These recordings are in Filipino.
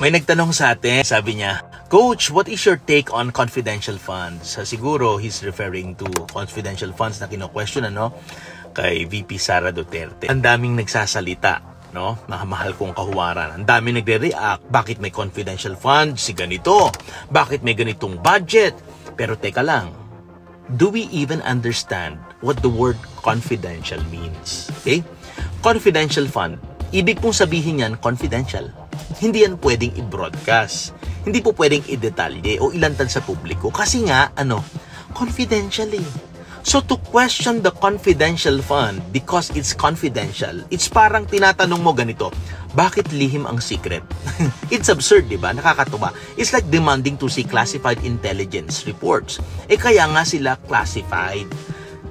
May nagtanong sa atin, sabi niya, Coach, what is your take on confidential funds? Siguro he's referring to confidential funds na kino-question kay VP Sara Duterte. Ang daming nagsasalita, mahal kong kahuwaran. Ang daming nagre-react. Bakit may confidential funds? Si ganito. Bakit may ganitong budget? Pero teka lang, do we even understand what the word confidential means? Okay? Confidential fund, ibig pong sabihin yan, confidential. Hindi yan pwedeng i-broadcast. Hindi po pwedeng i-detalye o ilantad sa publiko. Kasi nga, confidential eh. So to question the confidential fund because it's confidential, it's parang tinatanong mo ganito, bakit lihim ang secret? It's absurd, di ba? Nakakatuwa. It's like demanding to see classified intelligence reports. Kaya nga sila classified.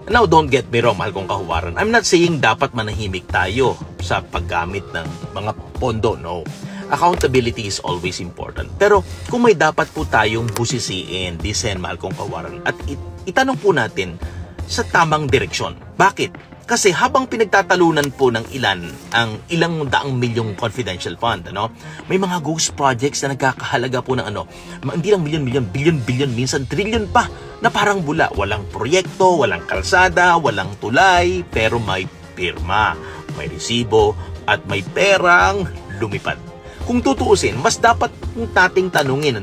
Now, don't get me wrong, mahal kong kahuwaran. I'm not saying dapat manahimik tayo sa paggamit ng mga pondo, no. Accountability is always important. Pero kung may dapat po tayong busisiin, mahal kong kahuwaran, at itanong po natin sa tamang direksyon. Bakit? Kasi habang pinagtatalunan po ng ang ilang daang milyong confidential fund, may mga ghost projects na nagkakahalaga po ng hindi lang milyon, billion, minsan trillion pa, na parang bula. Walang proyekto, walang kalsada, walang tulay, pero may pirma, may resibo, at may perang lumipad. Kung tutuusin, mas dapat nating tanungin,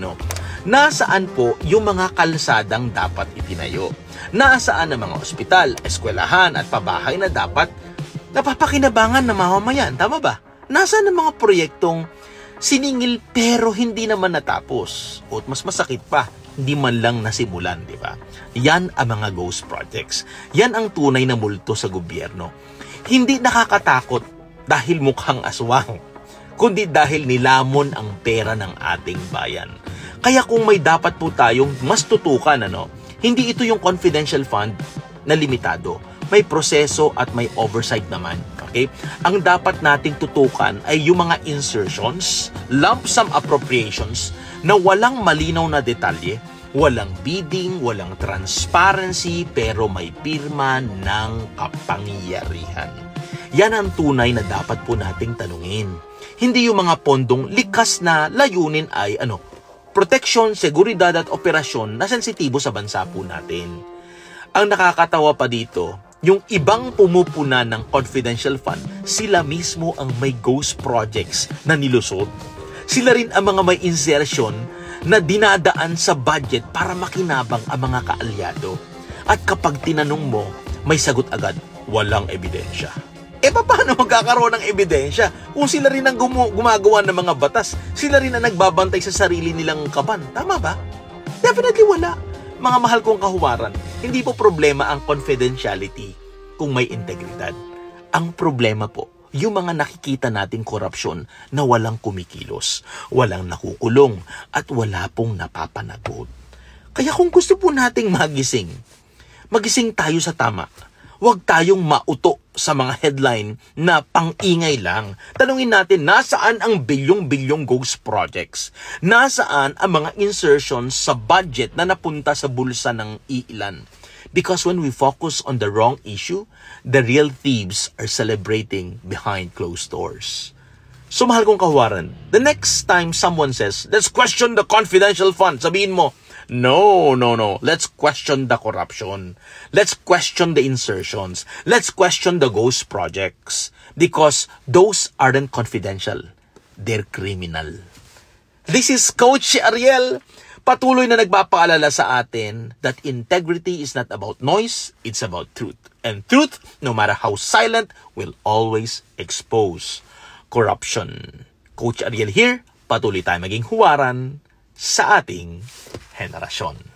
nasaan po yung mga kalsadang dapat itinayo? Nasaan ang mga ospital, eskwelahan at pabahay na dapat napapakinabangan ng mamamayan? Tama ba? Nasaan ang mga proyektong siningil pero hindi naman natapos? O mas masakit pa, hindi man lang nasimulan, di ba? Yan ang mga ghost projects. Yan ang tunay na multo sa gobyerno. Hindi nakakatakot dahil mukhang aswang, kundi dahil nilamon ang pera ng ating bayan. Kaya kung may dapat po tayong mas tutukan, hindi ito yung confidential fund na limitado. May proseso at may oversight naman. Okay? Ang dapat nating tutukan ay yung mga insertions, lump sum appropriations na walang malinaw na detalye, walang bidding, walang transparency, pero may pirma ng kapangyarihan. Yan ang tunay na dapat po nating tanungin. Hindi yung mga pondong likas na layunin ay proteksyon, seguridad at operasyon na sensitibo sa bansa po natin. Ang nakakatawa pa dito, yung ibang pumupuna ng confidential fund, sila mismo ang may ghost projects na nilusot. Sila rin ang mga may insertion na dinadaan sa budget para makinabang ang mga kaalyado. At kapag tinanong mo, may sagot agad, walang ebidensya. Paano magkakaroon ng ebidensya kung sila rin ang gumagawa ng mga batas? Sila rin ang nagbabantay sa sarili nilang kaban. Tama ba? Definitely wala. Mga mahal kong kahuwaran, hindi po problema ang confidentiality kung may integridad. Ang problema po, yung mga nakikita nating korupsyon na walang kumikilos, walang nakukulong, at wala pong napapanagot. Kaya kung gusto po nating magising tayo sa tama. Huwag tayong mauto sa mga headline na pang-ingay lang. Tanungin natin, nasaan ang bilyong-bilyong ghost projects? Nasaan ang mga insertions sa budget na napunta sa bulsa ng iilan? Because when we focus on the wrong issue, the real thieves are celebrating behind closed doors. So mahal kong kahuwaran, the next time someone says, let's question the confidential fund, sabihin mo, No. Let's question the corruption. Let's question the insertions. Let's question the ghost projects. Because those aren't confidential. They're criminal. This is Coach Ariel. Patuloy na nagpapaalala sa atin that integrity is not about noise, it's about truth. And truth, no matter how silent, will always expose corruption. Coach Ariel here. Patuloy tayo maging huwaran sa ating henerasyon.